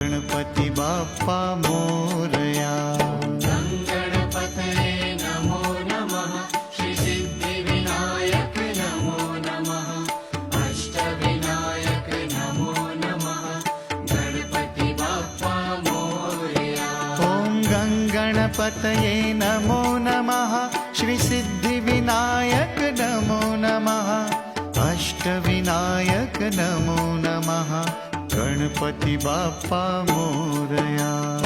गणपती बाप्पा मोरया. गणपतये नमो नमः. श्री सिद्धिविनायक नमो नमः. अष्टविनायक नमो नमः. गणपती बाप्पा मोरया. ॐ गणपतये नमो नमः. श्री सिद्धिविनायक नमो नमः. अष्टविनायक नमो नमः. गणपती बाप्पा मोरया.